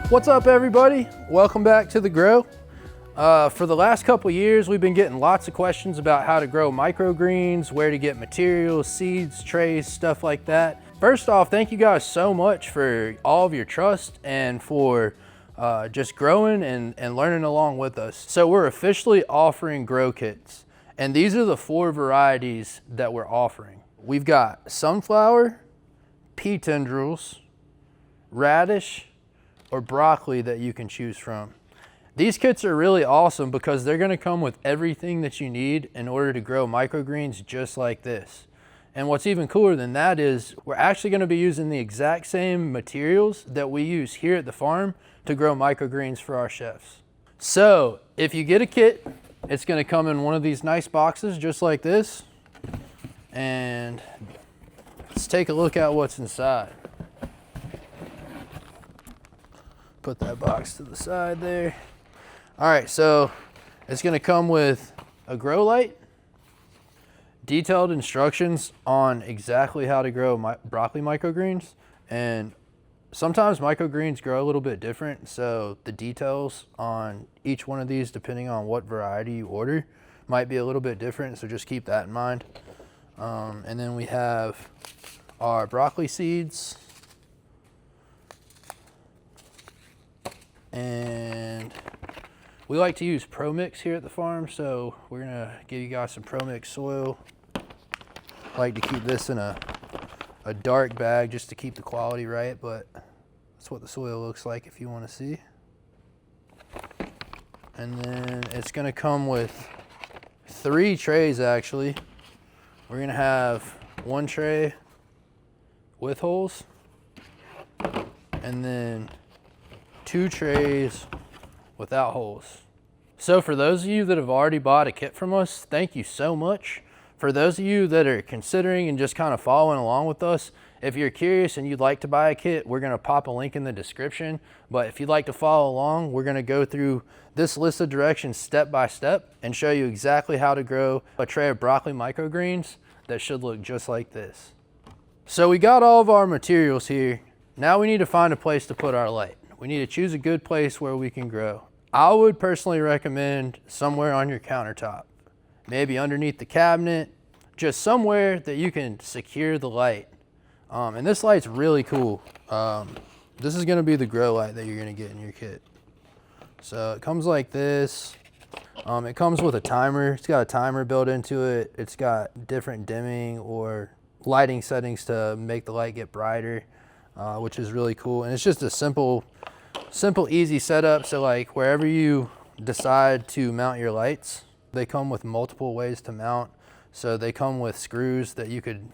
What's up, everybody? Welcome back to The Grow. For the last couple years, we've been getting lots of questions about how to grow microgreens, where to get materials, seeds, trays, stuff like that. First off, thank you guys so much for all of your trust and for just growing and learning along with us. So we're officially offering grow kits, and these are the 4 varieties that we're offering. We've got sunflower, pea tendrils, radish, or broccoli that you can choose from. These kits are really awesome because they're gonna come with everything that you need in order to grow microgreens just like this. And what's even cooler than that is we're actually gonna be using the exact same materials that we use here at the farm to grow microgreens for our chefs. So if you get a kit, it's gonna come in one of these nice boxes just like this. And let's take a look at what's inside. Put that box to the side there. All right, so it's gonna come with a grow light, detailed instructions on exactly how to grow broccoli microgreens. And sometimes microgreens grow a little bit different, so the details on each one of these, depending on what variety you order, might be a little bit different, so just keep that in mind. And then we have our broccoli seeds. And we like to use Pro Mix here at the farm, so we're gonna give you guys some Pro Mix soil. I like to keep this in a dark bag just to keep the quality right, but that's what the soil looks like if you wanna see. And then it's gonna come with 3 trays actually. We're gonna have 1 tray with holes, and then 2 trays without holes. So for those of you that have already bought a kit from us, thank you so much. For those of you that are considering and just kind of following along with us, if you're curious and you'd like to buy a kit, we're gonna pop a link in the description. But if you'd like to follow along, we're gonna go through this list of directions step by step and show you exactly how to grow a tray of broccoli microgreens that should look just like this. So we got all of our materials here. Now we need to find a place to put our light. We need to choose a good place where we can grow. I would personally recommend somewhere on your countertop, maybe underneath the cabinet, just somewhere that you can secure the light. And this light's really cool. This is gonna be the grow light that you're gonna get in your kit. So it comes like this. It comes with a timer. It's got a timer built into it. It's got different dimming or lighting settings to make the light get brighter, which is really cool. And it's just a simple, easy setup. So like wherever you decide to mount your lights, they come with multiple ways to mount. So they come with screws that you could,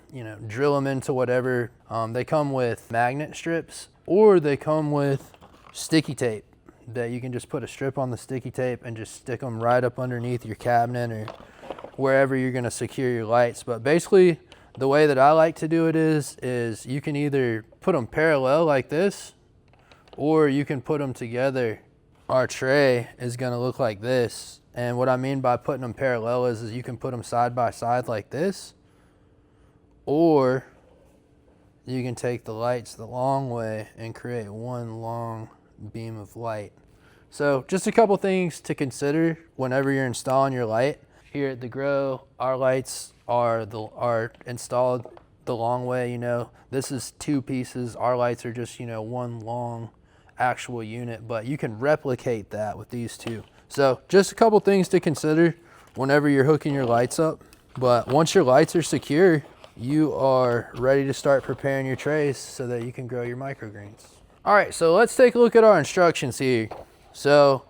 drill them into whatever. They come with magnet strips, or they come with sticky tape that you can just put a strip on the sticky tape and just stick them right up underneath your cabinet or wherever you're gonna secure your lights. But basically the way that I like to do it is you can either put them parallel like this, or you can put them together. Our tray is gonna look like this. And what I mean by putting them parallel is you can put them side by side like this, or you can take the lights the long way and create one long beam of light. So just a couple things to consider whenever you're installing your light. Here at The Grow, our lights are installed the long way. This is 2 pieces. Our lights are just one long actual unit, but you can replicate that with these 2. So just a couple things to consider whenever you're hooking your lights up. But once your lights are secure, you are ready to start preparing your trays so that you can grow your microgreens. All right, so let's take a look at our instructions here. So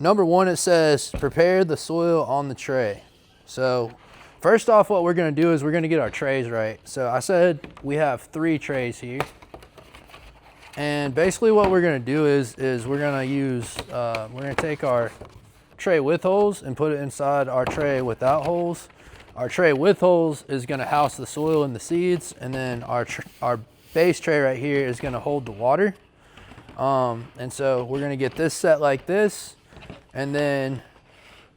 number 1, it says prepare the soil on the tray. So first off, what we're gonna do is we're gonna get our trays right. So I said we have 3 trays here. And basically what we're gonna do is we're gonna take our tray with holes and put it inside our tray without holes. Our tray with holes is gonna house the soil and the seeds, and then our base tray right here is gonna hold the water. And so we're gonna get this set like this, and then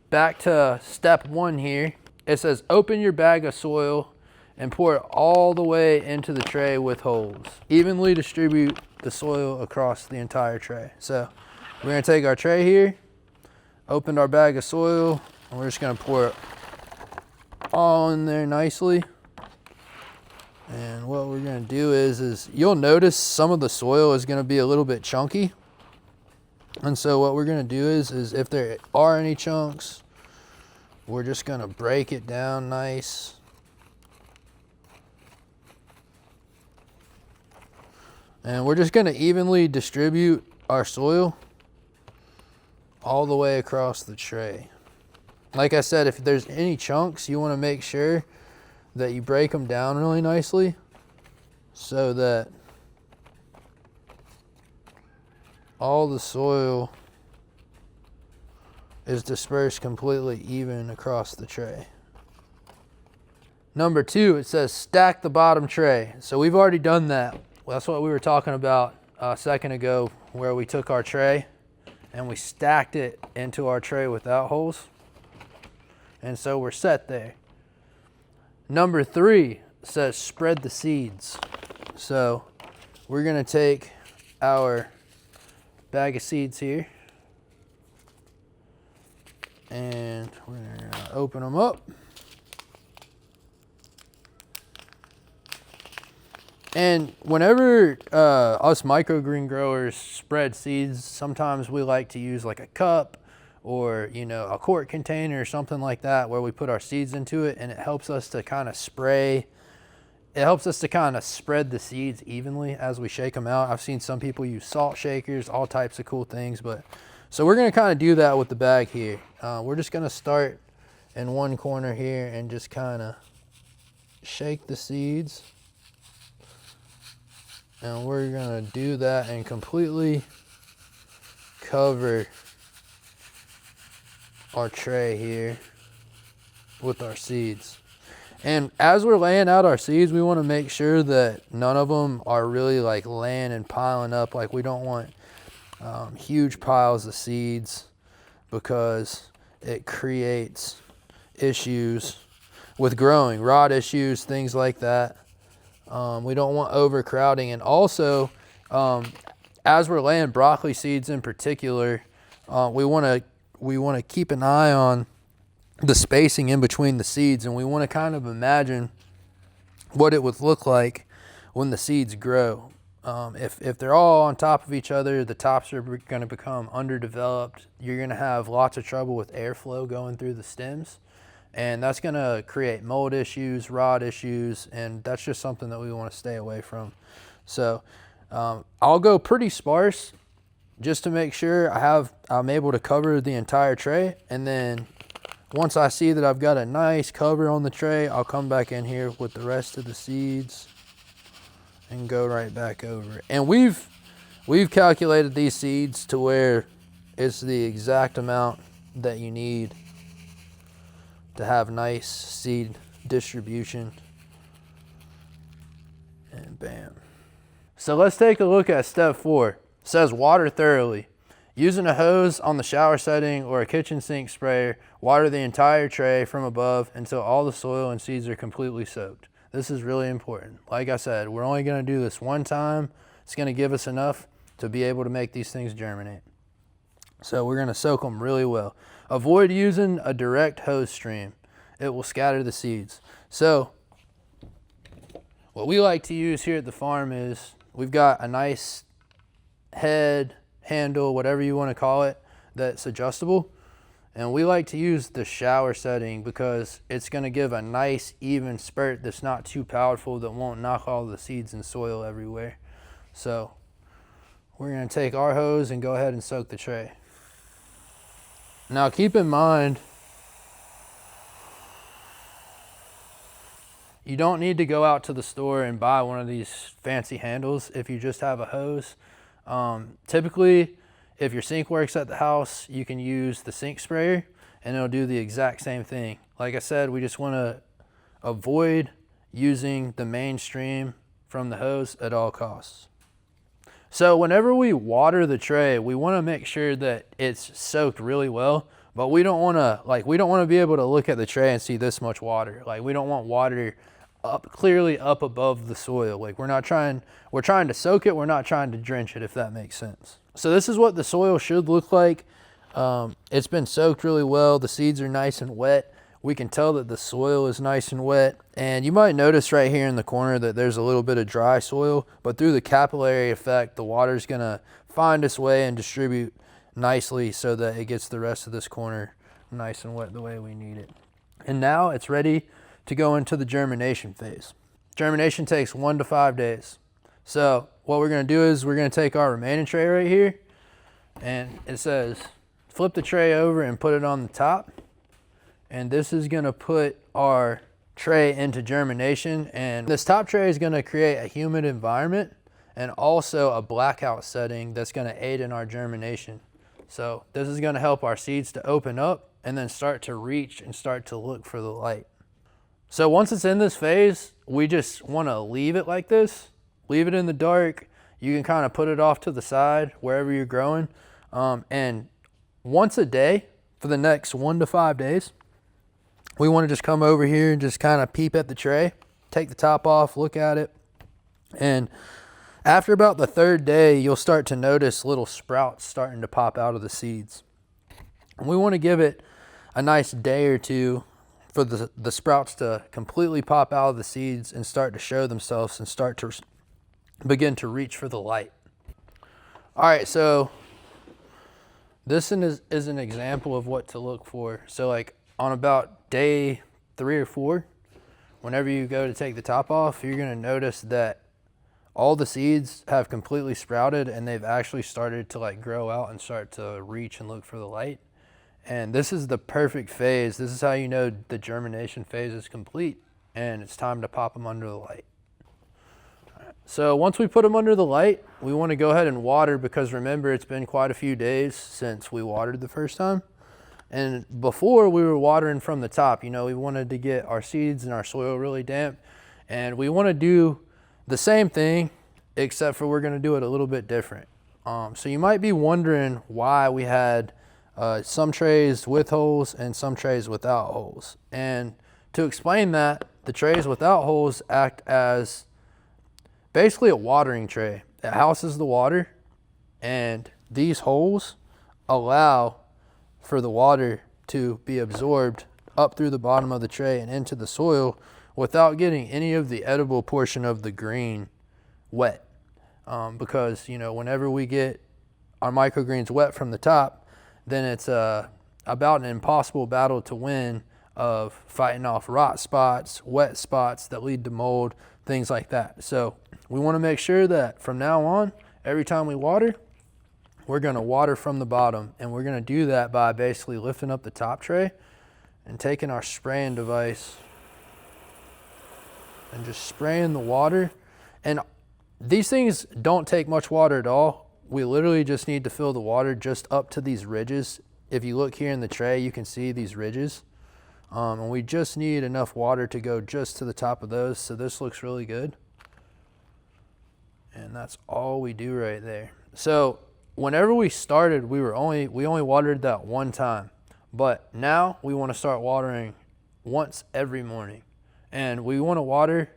back to step 1 here. It says open your bag of soil and pour it all the way into the tray with holes. Evenly distribute the soil across the entire tray. So we're gonna take our tray here, opened our bag of soil, and we're just gonna pour it all in there nicely. And what we're gonna do is you'll notice some of the soil is gonna be a little bit chunky. And so what we're gonna do is if there are any chunks, we're just gonna break it down nice. And we're just gonna evenly distribute our soil all the way across the tray. Like I said, if there's any chunks, you wanna make sure that you break them down really nicely so that all the soil is dispersed completely even across the tray. Number 2, it says stack the bottom tray. So we've already done that. Well, that's what we were talking about a second ago, where we took our tray and we stacked it into our tray without holes. And so we're set there. Number 3 says spread the seeds. So we're gonna take our bag of seeds here and we're gonna open them up. And whenever us microgreen growers spread seeds, sometimes we like to use like a cup or, you know, a quart container or something like that, where we put our seeds into it, and it helps us to kind of spray. It helps us to kind of spread the seeds evenly as we shake them out. I've seen some people use salt shakers, all types of cool things, but so we're gonna kind of do that with the bag here. We're just gonna start in one corner here and just kind of shake the seeds. And we're gonna do that and completely cover our tray here with our seeds. And as we're laying out our seeds, we want to make sure that none of them are really like laying and piling up. Like, we don't want huge piles of seeds, because it creates issues with growing, rot issues, things like that. We don't want overcrowding. And also, as we're laying broccoli seeds in particular, we want to keep an eye on the spacing in between the seeds, and we want to kind of imagine what it would look like when the seeds grow. If they're all on top of each other, the tops are going to become underdeveloped. You're going to have lots of trouble with airflow going through the stems, and that's going to create mold issues, rot issues, and that's just something that we want to stay away from. So I'll go pretty sparse just to make sure I'm able to cover the entire tray. And then once I see that I've got a nice cover on the tray, I'll come back in here with the rest of the seeds and go right back over it. And we've calculated these seeds to where it's the exact amount that you need to have nice seed distribution. And bam. So let's take a look at step 4. It says water thoroughly. Using a hose on the shower setting or a kitchen sink sprayer, water the entire tray from above until all the soil and seeds are completely soaked. This is really important. Like I said, we're only going to do this one time. It's going to give us enough to be able to make these things germinate. So we're going to soak them really well. Avoid using a direct hose stream. It will scatter the seeds. So what we like to use here at the farm is we've got a nice head, handle, whatever you want to call it, that's adjustable. And we like to use the shower setting because it's going to give a nice even spurt that's not too powerful, that won't knock all the seeds and soil everywhere. So we're going to take our hose and go ahead and soak the tray. Now keep in mind, you don't need to go out to the store and buy one of these fancy handles if you just have a hose. Typically, if your sink works at the house, you can use the sink sprayer and it'll do the exact same thing. Like I said, we just want to avoid using the mainstream from the hose at all costs. So whenever we water the tray, we want to make sure that it's soaked really well, but we don't want to be able to look at the tray and see this much water. Like, we don't want water clearly up above the soil. Like we're trying to soak it, we're not trying to drench it, if that makes sense. So this is what the soil should look like. It's been soaked really well. The seeds are nice and wet. We can tell that the soil is nice and wet. And you might notice right here in the corner that there's a little bit of dry soil, but through the capillary effect, the water's gonna find its way and distribute nicely so that it gets the rest of this corner nice and wet the way we need it. And now it's ready to go into the germination phase. Germination takes 1 to 5 days. So what we're gonna do is we're gonna take our remaining tray right here, and it says, flip the tray over and put it on the top. And this is gonna put our tray into germination. And this top tray is gonna create a humid environment and also a blackout setting that's gonna aid in our germination. So this is gonna help our seeds to open up and then start to reach and start to look for the light. So once it's in this phase, we just wanna leave it like this, leave it in the dark. You can kind of put it off to the side wherever you're growing. And once a day for the next 1 to 5 days, we want to just come over here and just kind of peep at the tray, take the top off, look at it. And after about the 3rd day, you'll start to notice little sprouts starting to pop out of the seeds. And we want to give it a nice day or two for the sprouts to completely pop out of the seeds and start to show themselves and start to begin to reach for the light. All right, so this is an example of what to look for. So like on about day 3 or 4, whenever you go to take the top off, you're gonna notice that all the seeds have completely sprouted and they've actually started to like grow out and start to reach and look for the light. And this is the perfect phase. This is how you know the germination phase is complete and it's time to pop them under the light. So once we put them under the light, we want to go ahead and water, because remember, it's been quite a few days since we watered the first time. And before, we were watering from the top. You know, we wanted to get our seeds and our soil really damp. And we want to do the same thing, except for we're going to do it a little bit different. So you might be wondering why we had some trays with holes and some trays without holes. And to explain that, the trays without holes act as basically a watering tray. It houses the water, and these holes allow for the water to be absorbed up through the bottom of the tray and into the soil without getting any of the edible portion of the green wet. Because, you know, whenever we get our microgreens wet from the top, then it's about an impossible battle to win of fighting off rot spots, wet spots that lead to mold, things like that. So we want to make sure that from now on, every time we water, we're going to water from the bottom. And we're going to do that by basically lifting up the top tray and taking our spraying device and just spraying the water. And these things don't take much water at all. We literally just need to fill the water just up to these ridges. If you look here in the tray, you can see these ridges. And we just need enough water to go just to the top of those. So this looks really good. And that's all we do right there. So whenever we started, we only watered that one time. But now we want to start watering once every morning. And we want to water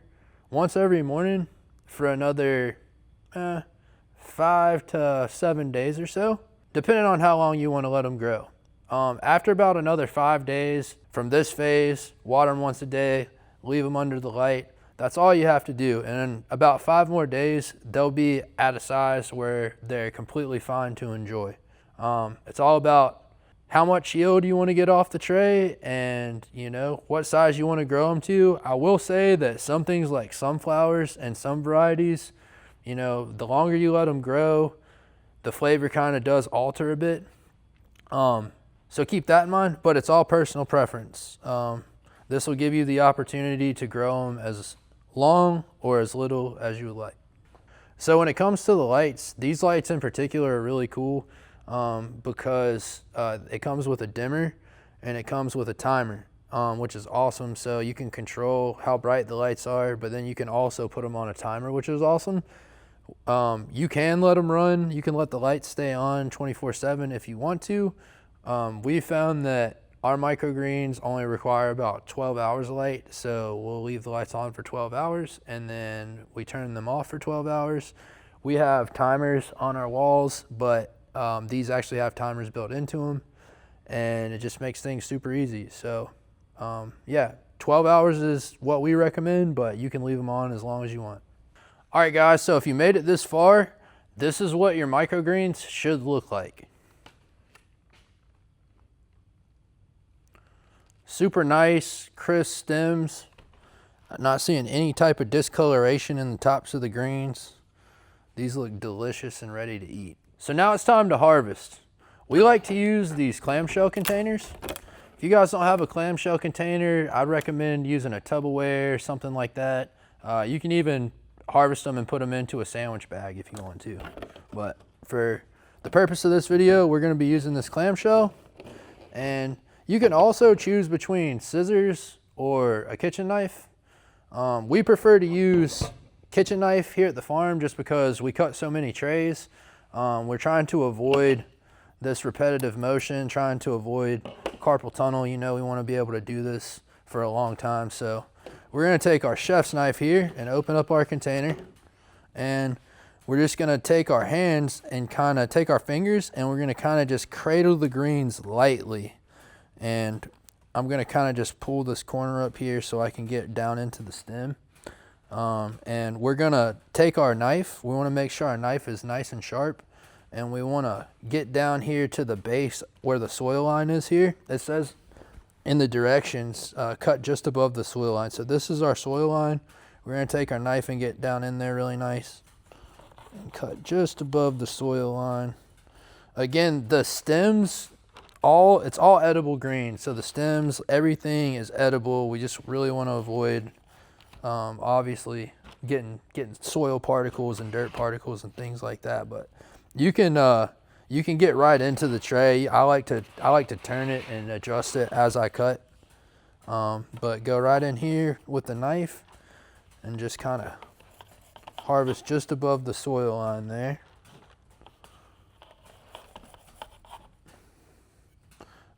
once every morning for another 5 to 7 days or so, depending on how long you want to let them grow. After about another 5 days from this phase, water them once a day, leave them under the light. That's all you have to do. And in about 5 more days, they'll be at a size where they're completely fine to enjoy. It's all about how much yield you want to get off the tray and, you know, what size you want to grow them to. I will say that some things like sunflowers and some varieties, you know, the longer you let them grow, the flavor kind of does alter a bit. So keep that in mind, but it's all personal preference. This will give you the opportunity to grow them as long or as little as you would like. So when it comes to the lights, these lights in particular are really cool because it comes with a dimmer and it comes with a timer, which is awesome. So you can control how bright the lights are, but then you can also put them on a timer, which is awesome. You can let them run. You can let the lights stay on 24/7 if you want to. We found that our microgreens only require about 12 hours of light, so we'll leave the lights on for 12 hours and then we turn them off for 12 hours. We have timers on our walls, but these actually have timers built into them, and it just makes things super easy. So yeah, 12 hours is what we recommend, but you can leave them on as long as you want. All right, guys, so if you made it this far, this is what your microgreens should look like. Super nice, crisp stems. Not seeing any type of discoloration in the tops of the greens. These look delicious and ready to eat. So now it's time to harvest. We like to use these clamshell containers. If you guys don't have a clamshell container, I'd recommend using a Tupperware or something like that. You can even harvest them and put them into a sandwich bag if you want to. But for the purpose of this video, we're going to be using this clamshell. And you can also choose between scissors or a kitchen knife. We prefer to use kitchen knife here at the farm just because we cut so many trays. We're trying to avoid this repetitive motion, trying to avoid carpal tunnel. You know, we want to be able to do this for a long time. So we're going to take our chef's knife here and open up our container, and we're just going to take our hands and kind of take our fingers, and we're going to kind of just cradle the greens lightly. And I'm going to kind of just pull this corner up here so I can get down into the stem. And we're going to take our knife. We want to make sure our knife is nice and sharp, and we want to get down here to the base where the soil line is here. It says in the directions, cut just above the soil line. So this is our soil line. We're going to take our knife and get down in there really nice and cut just above the soil line. Again, the stems, it's all edible green. So the stems, everything is edible. We just really want to avoid obviously getting soil particles and dirt particles and things like that. But you can get right into the tray. I like to turn it and adjust it as I cut. But go right in here with the knife and just kind of harvest just above the soil line there.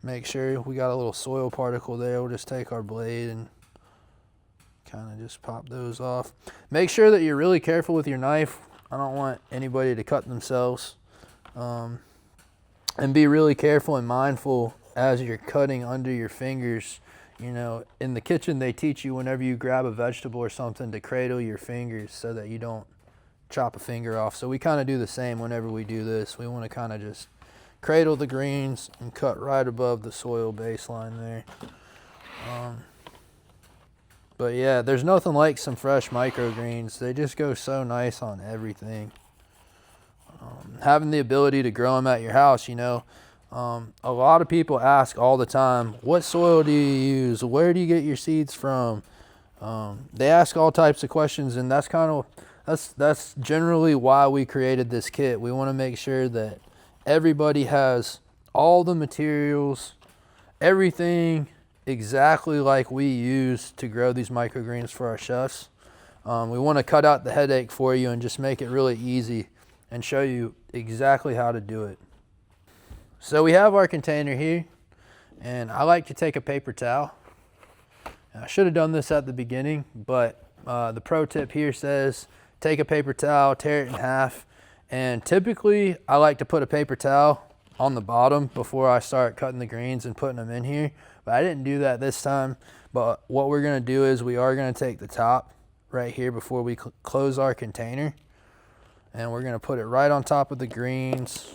Make sure we got a little soil particle there. We'll just take our blade and kind of just pop those off. Make sure that you're really careful with your knife. I don't want anybody to cut themselves. And be really careful and mindful as you're cutting under your fingers. You know, in the kitchen they teach you whenever you grab a vegetable or something to cradle your fingers so that you don't chop a finger off. So we kind of do the same whenever we do this. We want to kind of just cradle the greens and cut right above the soil baseline there. But yeah, there's nothing like some fresh microgreens. They just go so nice on everything. Having the ability to grow them at your house, you know, a lot of people ask all the time, what soil do you use? Where do you get your seeds from? They ask all types of questions, and that's generally why we created this kit. We want to make sure that everybody has all the materials, everything exactly like we use to grow these microgreens for our chefs. We want to cut out the headache for you and just make it really easy and show you exactly how to do it. So we have our container here, and I like to take a paper towel. I should have done this at the beginning, but the pro tip here says take a paper towel, tear it in half, and typically I like to put a paper towel on the bottom before I start cutting the greens and putting them in here, but I didn't do that this time. But what we're going to do is we are going to take the top right here before we close our container, and we're going to put it right on top of the greens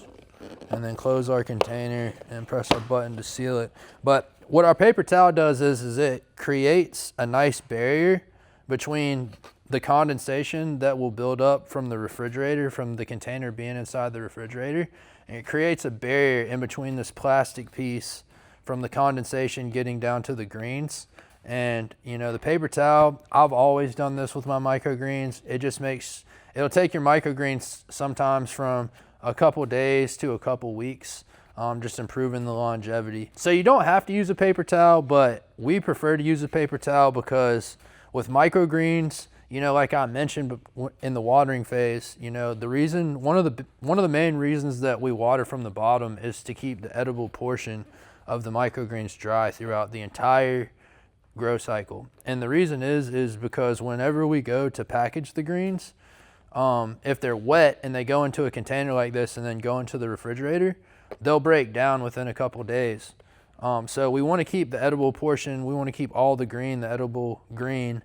and then close our container and press our button to seal it. But what our paper towel does is it creates a nice barrier between the condensation that will build up from the refrigerator, from the container being inside the refrigerator, and it creates a barrier in between this plastic piece from the condensation getting down to the greens. And you know, the paper towel, I've always done this with my microgreens. It'll take your microgreens sometimes from a couple days to a couple weeks, just improving the longevity. So you don't have to use a paper towel, but we prefer to use a paper towel because with microgreens, you know, like I mentioned in the watering phase, you know, one of the main reasons that we water from the bottom is to keep the edible portion of the microgreens dry throughout the entire grow cycle. And the reason is because whenever we go to package the greens, if they're wet and they go into a container like this and then go into the refrigerator, they'll break down within a couple days. So we want to keep the edible portion, we want to keep all the green, the edible green,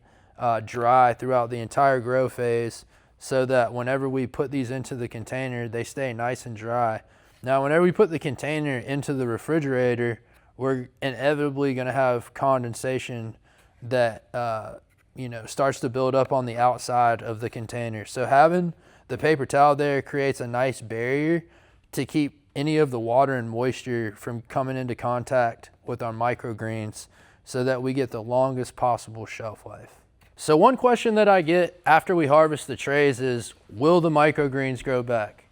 dry throughout the entire grow phase, so that whenever we put these into the container, they stay nice and dry. Now, whenever we put the container into the refrigerator, we're inevitably going to have condensation that starts to build up on the outside of the container. So having the paper towel there creates a nice barrier to keep any of the water and moisture from coming into contact with our microgreens, so that we get the longest possible shelf life. So one question that I get after we harvest the trays is, will the microgreens grow back?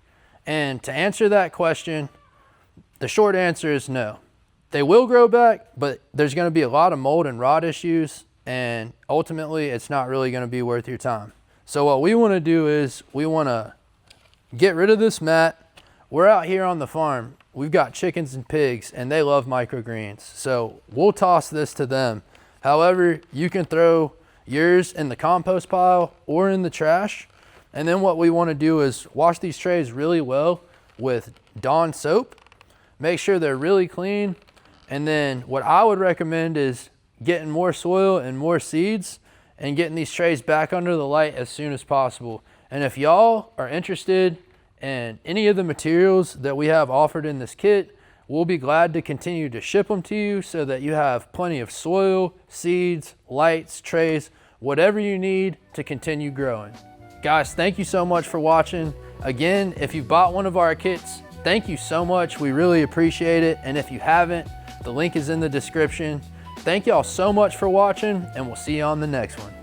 And to answer that question, the short answer is no. They will grow back, but there's going to be a lot of mold and rot issues, and ultimately it's not really going to be worth your time. So what we want to do is we want to get rid of this mat. We're out here on the farm. We've got chickens and pigs, and they love microgreens. So we'll toss this to them. However, you can throw yours in the compost pile or in the trash. And then what we want to do is wash these trays really well with Dawn soap. Make sure they're really clean. And then what I would recommend is getting more soil and more seeds and getting these trays back under the light as soon as possible. And if y'all are interested in any of the materials that we have offered in this kit, we'll be glad to continue to ship them to you, so that you have plenty of soil, seeds, lights, trays, whatever you need to continue growing. Guys, thank you so much for watching. Again, if you've bought one of our kits, thank you so much. We really appreciate it. And if you haven't, the link is in the description. Thank y'all so much for watching, and we'll see you on the next one.